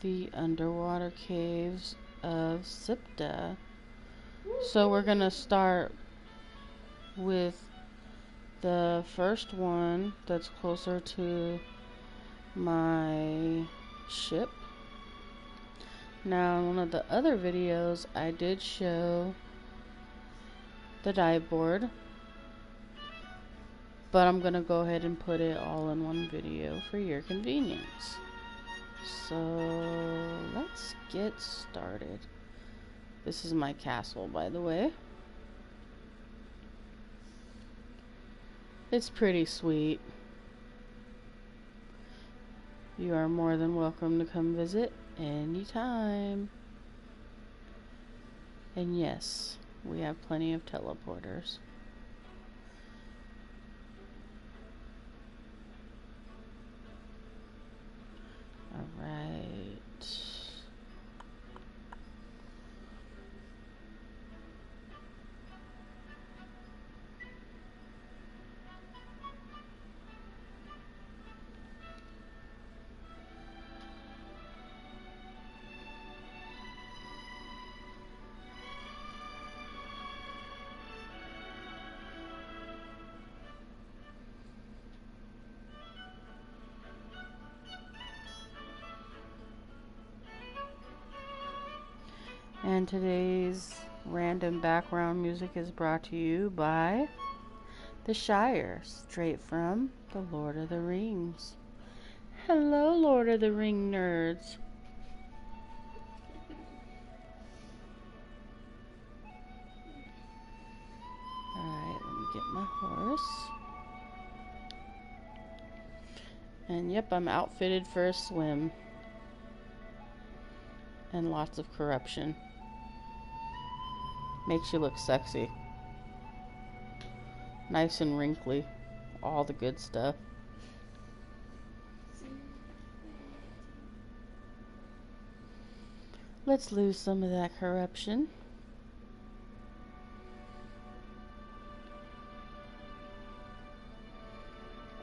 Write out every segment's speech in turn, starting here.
the underwater caves of Siptah. So we're gonna start with the first one that's closer to my ship. Now, in one of the other videos, I did show the diveboard, but I'm gonna go ahead and put it all in one video for your convenience. So let's get started. This is my castle, by the way. It's pretty sweet. You are more than welcome to come visit anytime. And yes, we have plenty of teleporters. Alright. And today's random background music is brought to you by The Shire, straight from The Lord of the Rings. Hello, Lord of the Ring nerds. Alright, let me get my horse. And yep, I'm outfitted for a swim. And lots of corruption. Makes you look sexy. Nice and wrinkly. All the good stuff. Let's lose some of that corruption.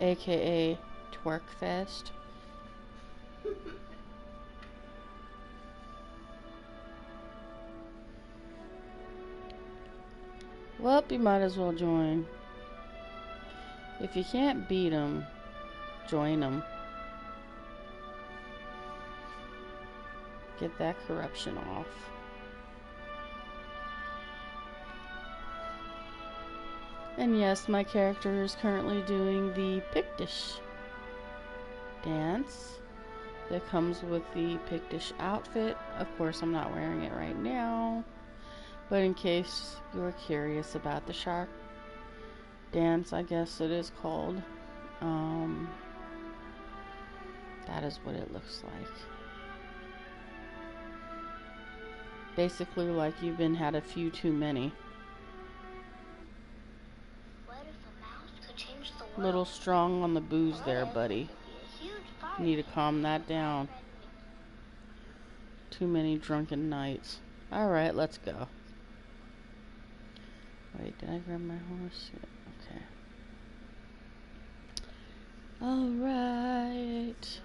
AKA Twerk Fest. Well, you might as well join. If you can't beat them, join them. Get that corruption off. And yes, my character is currently doing the Pictish dance that comes with the Pictish outfit. Of course, I'm not wearing it right now, but in case you were curious about the shark dance, I guess it is called, that is what it looks like. Basically like you've had a few too many. Little strong on the booze there, buddy. You need to calm that down. Too many drunken nights. Alright, let's go. Wait, did I grab my horse? Yeah, okay. Alright.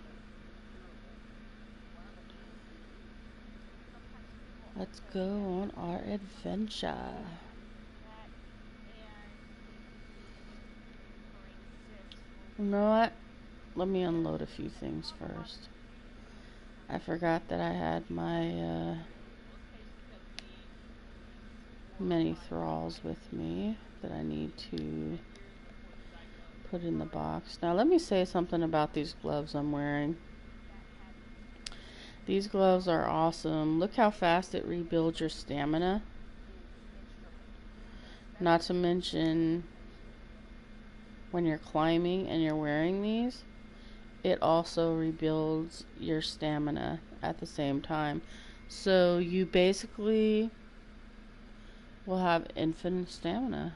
Let's go on our adventure. You know what? Let me unload a few things first. I forgot that I had my many thralls with me that I need to put in the box. Now let me say something about these gloves I'm wearing. These gloves are awesome. Look how fast it rebuilds your stamina. Not to mention, when you're climbing and you're wearing these, it also rebuilds your stamina at the same time. So you basically will have infinite stamina.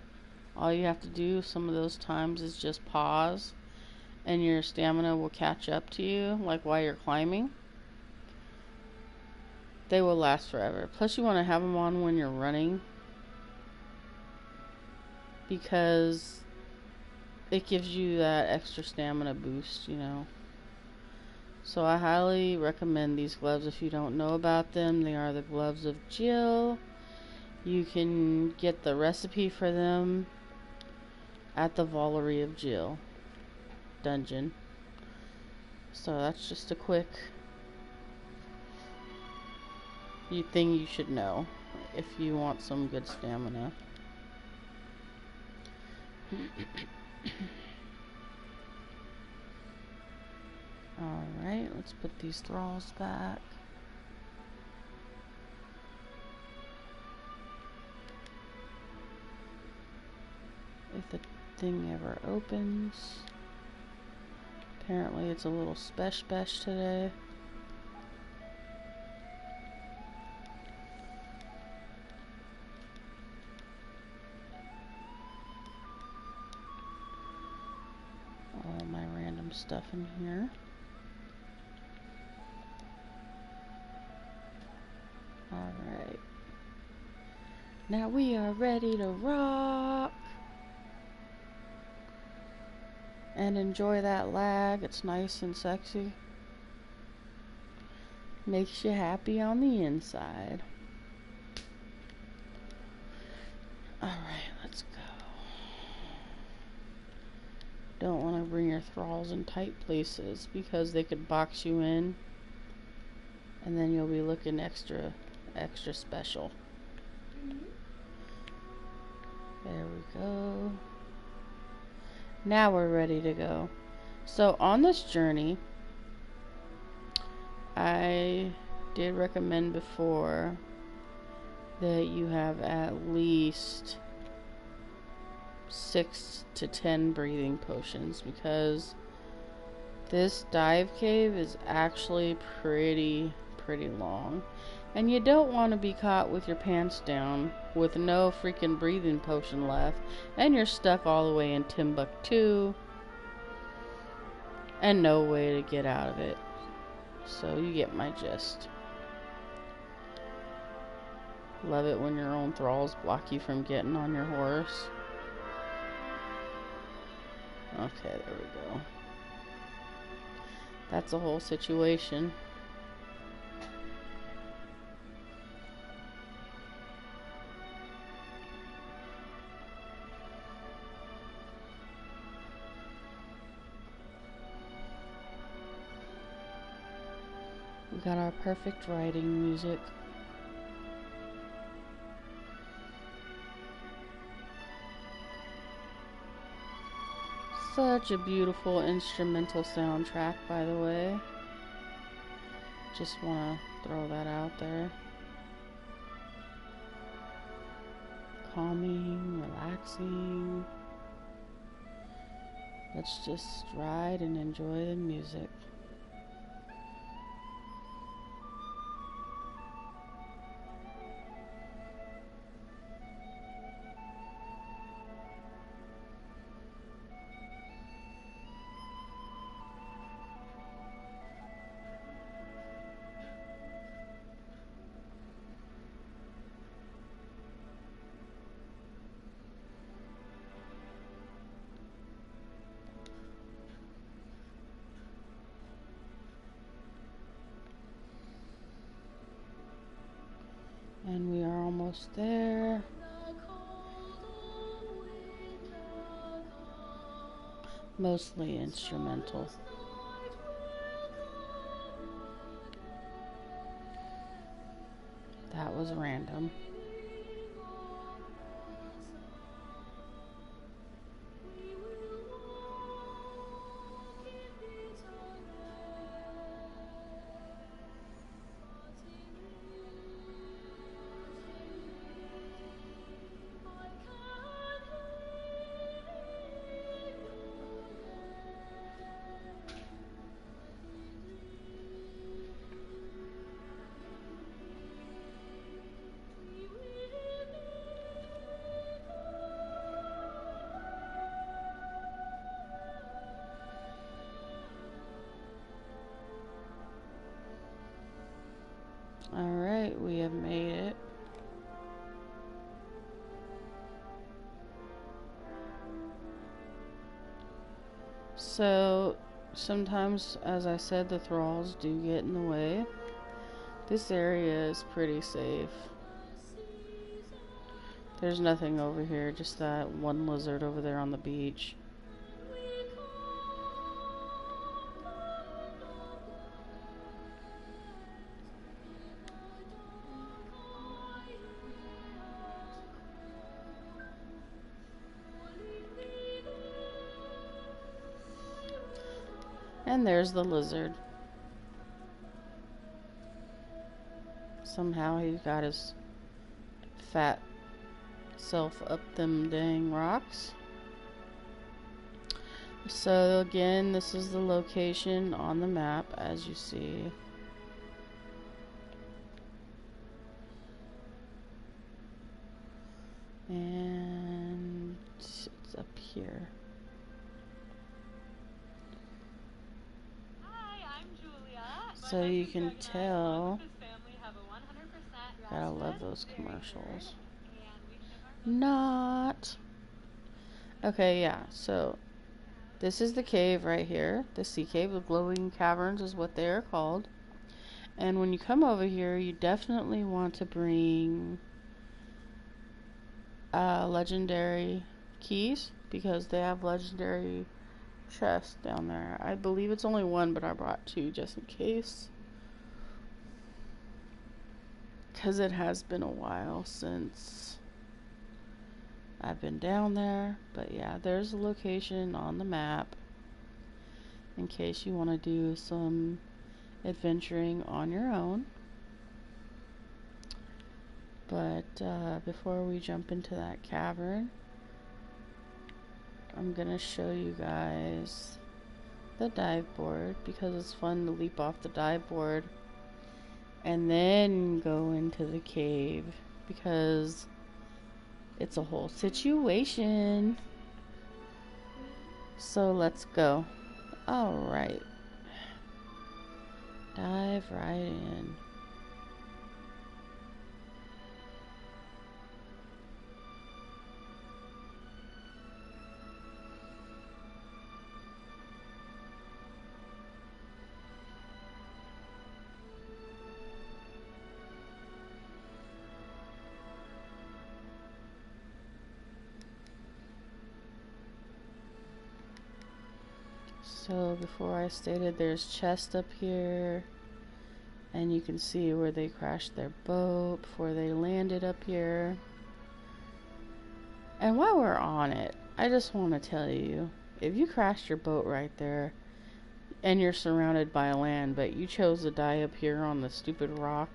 All you have to do some of those times is just pause and your stamina will catch up to you, like while you're climbing. They will last forever. Plus you want to have them on when you're running, because it gives you that extra stamina boost, you know. So I highly recommend these gloves if you don't know about them. They are the gloves of Jill. You can get the recipe for them at the Vollery of Jill dungeon. So that's just a quick thing you should know if you want some good stamina. Alright, let's put these thralls back. If the thing ever opens. Apparently it's a little spesh today. All my random stuff in here. Alright. Now we are ready to rock and enjoy that lag. It's nice and sexy. Makes you happy on the inside. Alright, let's go. Don't want to bring your thralls in tight places because they could box you in and then you'll be looking extra special. There we go. Now we're ready to go. So on this journey, I did recommend before that you have at least 6 to 10 breathing potions because this dive cave is actually pretty long. And you don't want to be caught with your pants down with no freaking breathing potion left and you're stuck all the way in Timbuktu and no way to get out of it. So you get my gist. Love it when your own thralls block you from getting on your horse. Okay, there we go. That's a whole situation. We got our perfect riding music. Such a beautiful instrumental soundtrack, by the way. Just want to throw that out there. Calming, relaxing. Let's just ride and enjoy the music. And we are almost there. Mostly instrumental. That was random. Alright, we have made it. So, sometimes, as I said, the thralls do get in the way. This area is pretty safe. There's nothing over here, just that one lizard over there on the beach. And there's the lizard. Somehow he got his fat self up them dang rocks. So again, this is the location on the map, as you see. And it's up here. Hi, I'm Julia. So you can tell. Gotta love those commercials. Not. Okay, yeah, so this is the cave right here. The sea cave, the glowing caverns is what they are called. And when you come over here, you definitely want to bring legendary keys, because they have legendary chests down there. I believe it's only one, but I brought two just in case, because it has been a while since I've been down there. But yeah, there's a location on the map in case you want to do some adventuring on your own. But before we jump into that cavern, I'm gonna show you guys the dive board, because it's fun to leap off the dive board and then go into the cave, because it's a whole situation. So let's go. Alright. Dive right in. So before I stated, there's chests up here, and you can see where they crashed their boat before they landed up here. And while we're on it, I just want to tell you, if you crashed your boat right there and you're surrounded by land, but you chose to die up here on the stupid rock,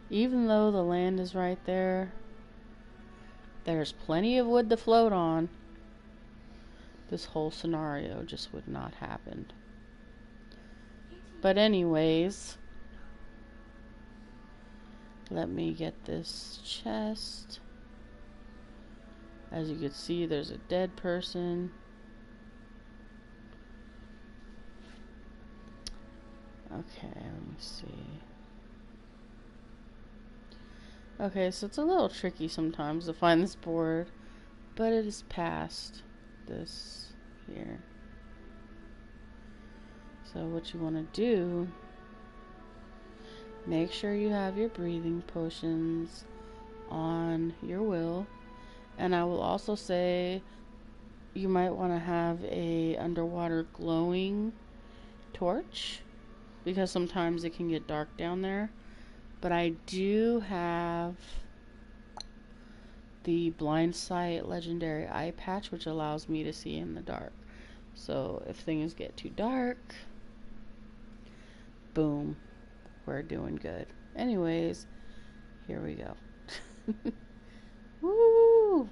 even though the land is right there, there's plenty of wood to float on. This whole scenario just would not happen. But anyways, let me get this chest. As you can see, there's a dead person. Okay, let me see. Okay, so it's a little tricky sometimes to find this board, but it is past this here. So what you want to do, make sure you have your breathing potions on your wheel. And I will also say you might want to have a underwater glowing torch, because sometimes it can get dark down there. But I do have the blind sight legendary eye patch, which allows me to see in the dark. So if things get too dark, boom, we're doing good. Anyways, here we go. Woo!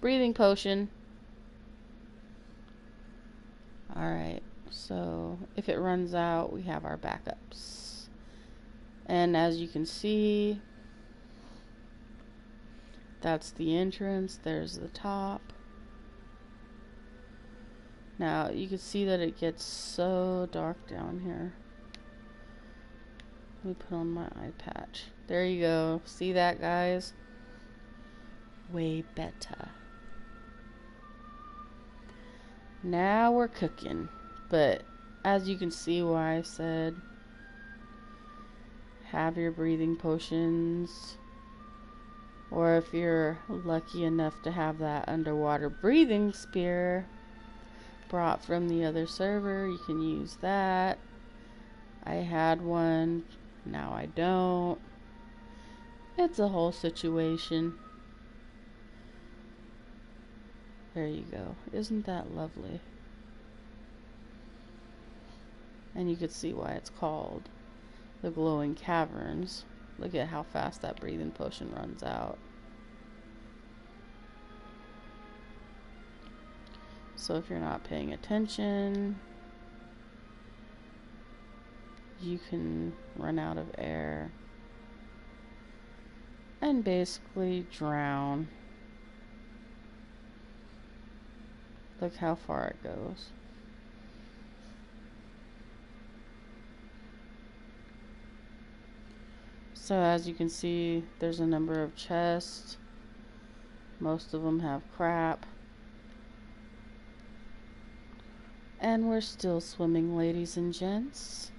Breathing potion. Alright, so if it runs out, we have our backups. And as you can see, that's the entrance. There's the top. Now, you can see that it gets so dark down here. Let me put on my eye patch. There you go. See that, guys? Way better. Now we're cooking. But as you can see why I said have your breathing potions, or if you're lucky enough to have that underwater breathing spear brought from the other server, you can use that. I had one, now I don't. It's a whole situation. There you go. Isn't that lovely? And you can see why it's called the glowing caverns. Look at how fast that breathing potion runs out. So if you're not paying attention, you can run out of air and basically drown. Look how far it goes. So as you can see, there's a number of chests. Most of them have crap. And we're still swimming, ladies and gents.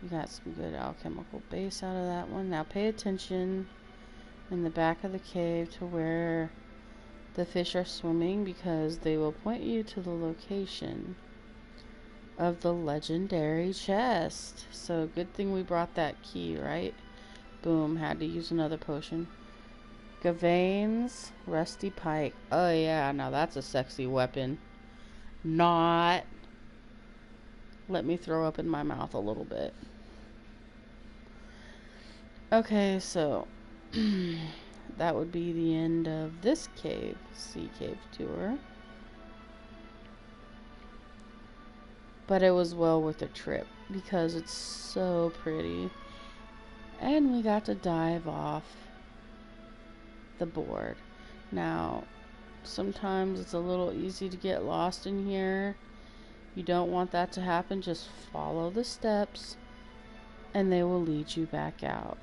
We got some good alchemical base out of that one. Now pay attention in the back of the cave to where the fish are swimming, because they will point you to the location of the legendary chest. So good thing we brought that key, right? Boom, had to use another potion. Gavane's rusty pike. Oh yeah, now that's a sexy weapon. Not. Let me throw up in my mouth a little bit. Okay, so that would be the end of this cave, sea cave tour. But it was well worth a trip because it's so pretty. And we got to dive off the board. Now, sometimes it's a little easy to get lost in here. You don't want that to happen. Just follow the steps and they will lead you back out.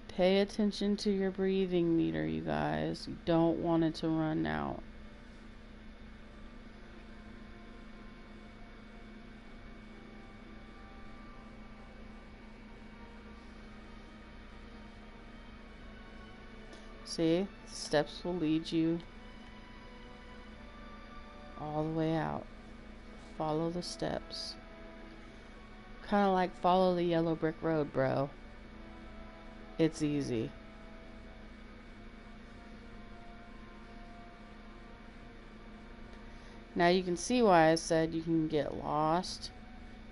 Pay attention to your breathing meter, you guys. You don't want it to run out. See, the steps will lead you all the way out. Follow the steps. Kind of like follow the yellow brick road, bro. It's easy. Now you can see why I said you can get lost.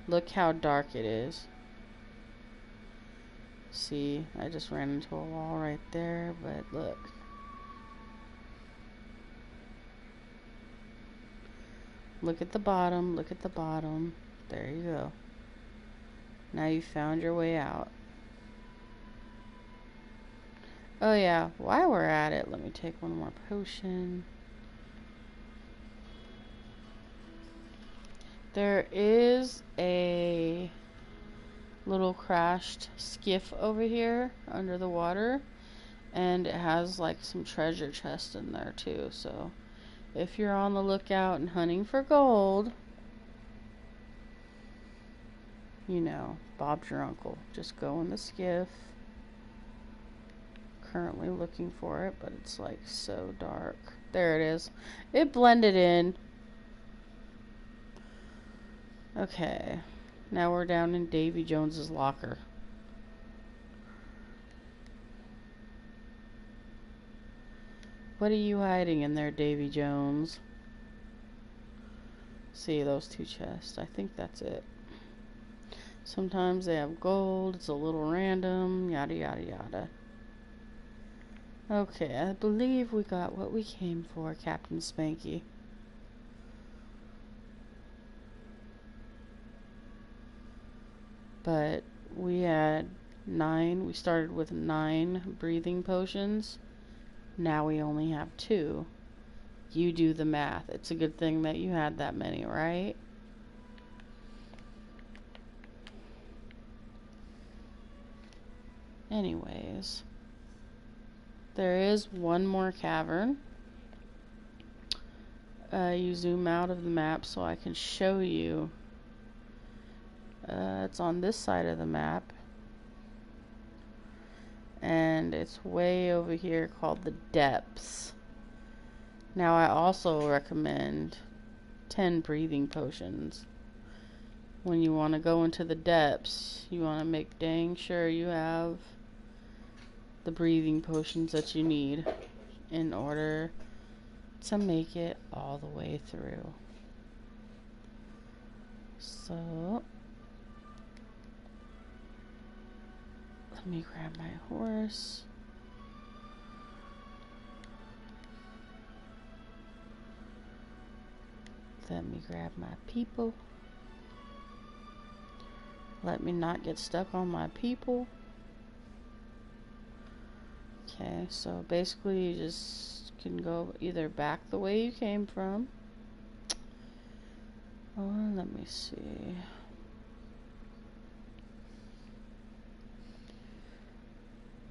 Look how dark it is. See, I just ran into a wall right there, but look. Look at the bottom, look at the bottom. There you go. Now you found your way out. Oh yeah, while we're at it, let me take one more potion. There is a little crashed skiff over here under the water, and it has like some treasure chests in there too. So if you're on the lookout and hunting for gold, you know, Bob's your uncle. Just go in the skiff. Currently looking for it, but it's like so dark. There it is. It blended in. Okay, now we're down in Davy Jones's locker. What are you hiding in there, Davy Jones? See those two chests? I think that's it. Sometimes they have gold, it's a little random, yada yada yada. Okay, I believe we got what we came for, Captain Spanky. But we had 9, we started with 9 breathing potions. Now we only have 2. You do the math. It's a good thing that you had that many, right? Anyways, there is one more cavern. You zoom out of the map so I can show you. It's on this side of the map. And it's way over here called the depths. Now I also recommend 10 breathing potions. When you want to go into the depths, you want to make dang sure you have the breathing potions that you need in order to make it all the way through. So let me grab my horse. Let me grab my people. Let me not get stuck on my people. Okay, so basically you just can go either back the way you came from, or let me see.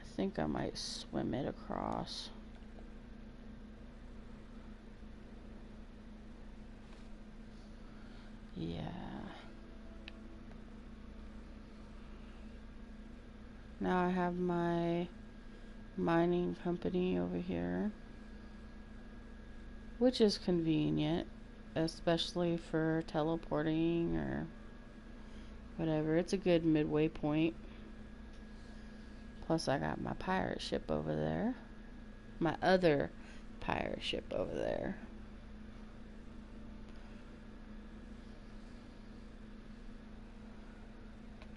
I think I might swim it across. Yeah. Now I have my mining company over here, which is convenient, especially for teleporting or whatever. It's a good midway point. Plus I got my pirate ship over there. My other pirate ship over there.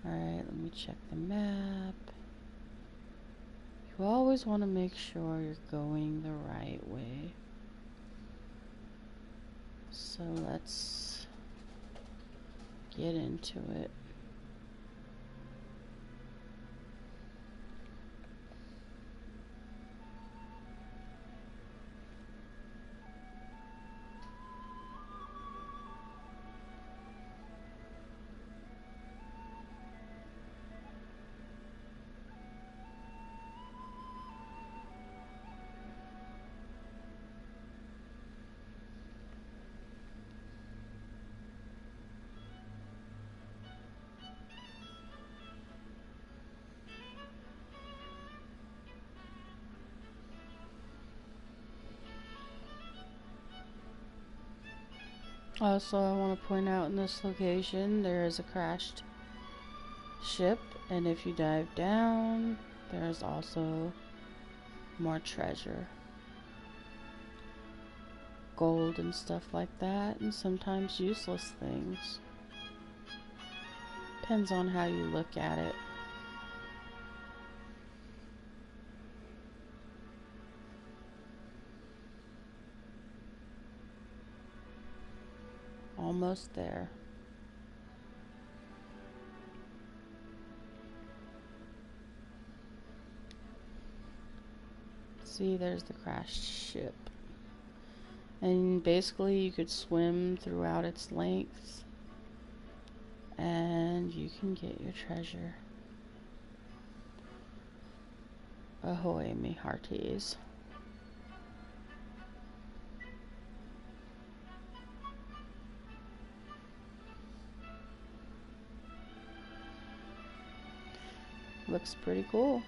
Alright, let me check the map. You always want to make sure you're going the right way. So let's get into it. Also, I want to point out in this location there is a crashed ship, and if you dive down, there's also more treasure. Gold and stuff like that, and sometimes useless things. Depends on how you look at it. Almost there. See, there's the crashed ship. And basically you could swim throughout its length and you can get your treasure. Ahoy, me hearties. Looks pretty cool.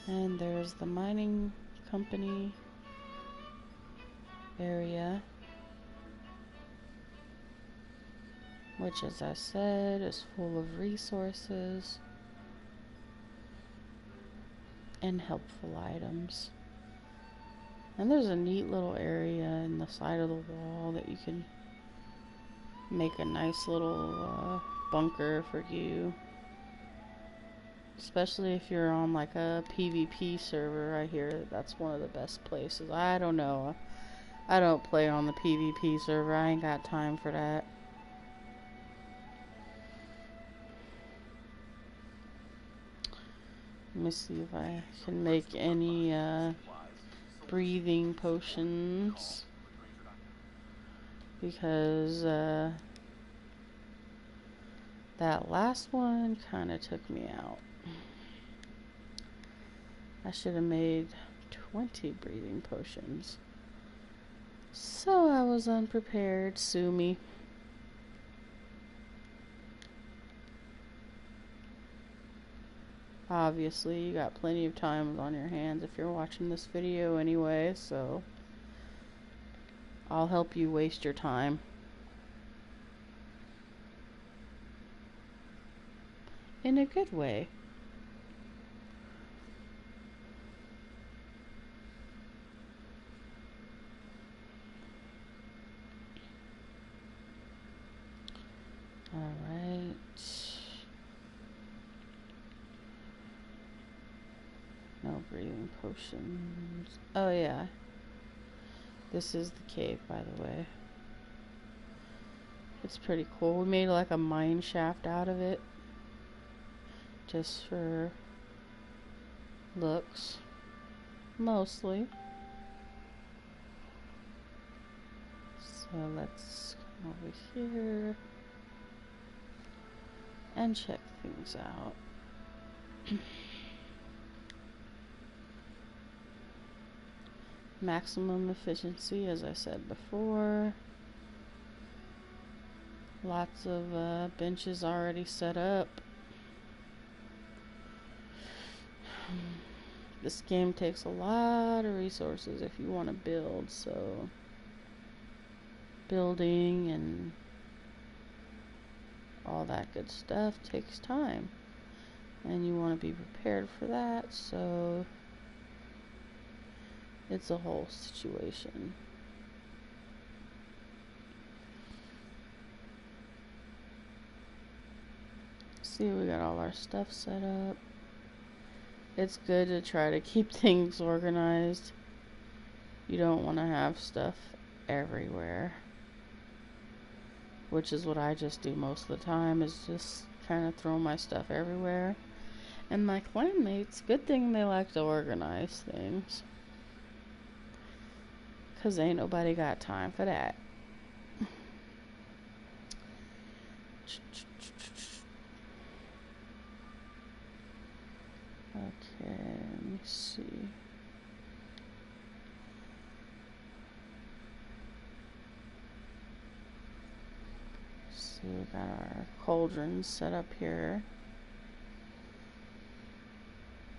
And there's the mining company area, which, as I said, is full of resources and helpful items. And there's a neat little area in the side of the wall that you can make a nice little bunker for you. Especially if you're on like a PvP server. I hear that's one of the best places. I don't know. I don't play on the PvP server. I ain't got time for that. Let me see if I can make any breathing potions because that last one kind of took me out. I should have made 20 breathing potions. So I was unprepared. Sue me. Obviously, you got plenty of time on your hands if you're watching this video anyway, so I'll help you waste your time. In a good way. Alright. No breathing potions. Oh yeah. This is the cave, by the way. It's pretty cool. We made like a mine shaft out of it. Just for looks. Mostly. So let's come over here and check things out. Maximum efficiency, as I said before. Lots of benches already set up. This game takes a lot of resources if you want to build, so building and all that good stuff takes time, and you want to be prepared for that, so it's a whole situation. See, we got all our stuff set up. It's good to try to keep things organized. You don't want to have stuff everywhere, which is what I just do most of the time, is just kind of throw my stuff everywhere. And my clanmates, good thing they like to organize things, because ain't nobody got time for that. Okay, let me see. We got our cauldrons set up here.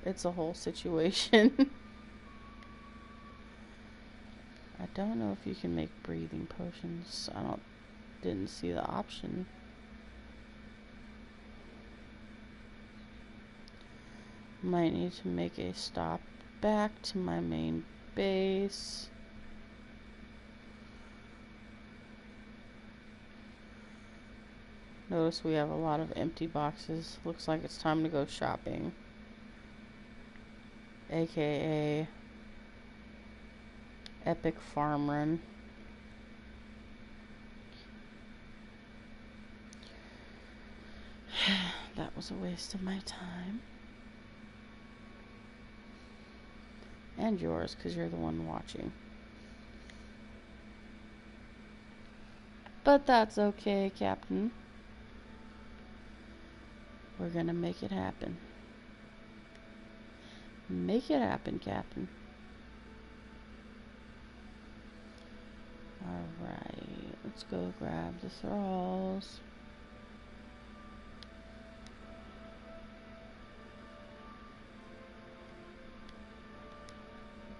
It's a whole situation. I don't know if you can make breathing potions. Didn't see the option. Might need to make a stop back to my main base. Notice we have a lot of empty boxes. Looks like it's time to go shopping. AKA epic farm run. That was a waste of my time. And yours, because you're the one watching. But that's okay, Captain. We're gonna make it happen. Make it happen, Captain. Alright, let's go grab the thralls.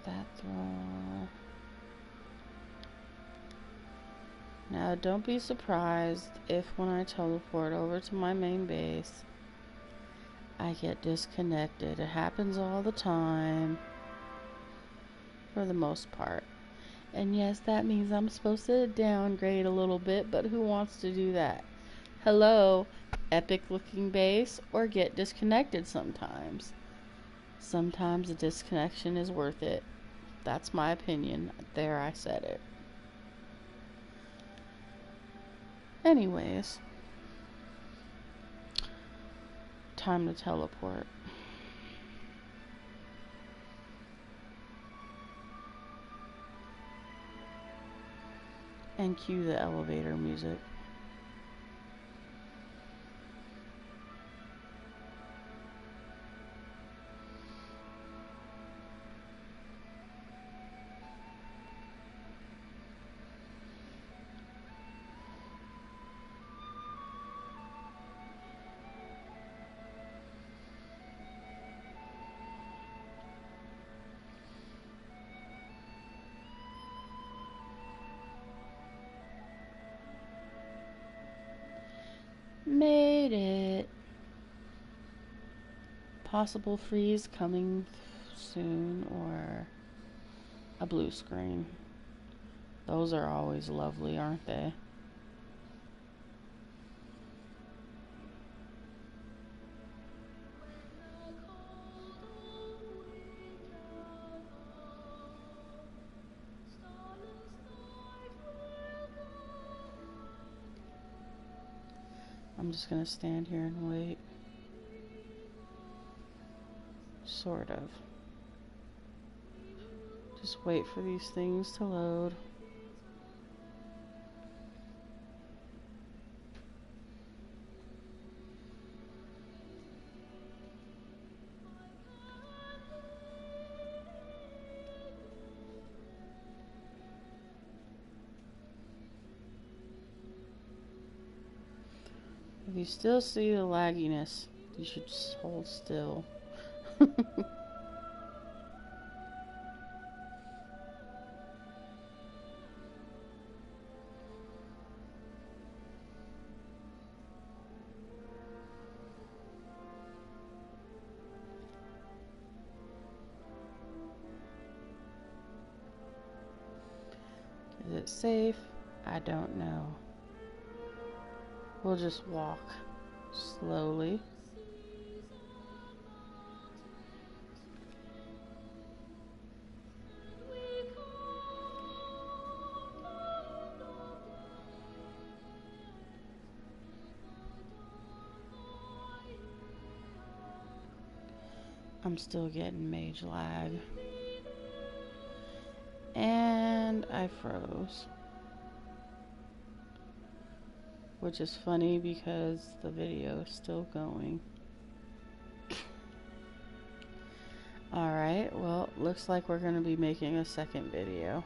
That thrall. Now, don't be surprised if when I teleport over to my main base, I get disconnected. It happens all the time, for the most part. And yes, that means I'm supposed to downgrade a little bit, but who wants to do that? Hello, epic looking base, or get disconnected sometimes. Sometimes a disconnection is worth it. That's my opinion. There, I said it. Anyways, time to teleport. And cue the elevator music. Made it. Possible freeze coming soon, or a blue screen. Those are always lovely, aren't they? I'm just gonna stand here and wait. Sort of. Just wait for these things to load. If you still see the lagginess, you should just hold still. Is it safe? I don't know. We'll just walk slowly. I'm still getting mage lag. And I froze. Which is funny because the video is still going. Alright, well, looks like we're going to be making a second video.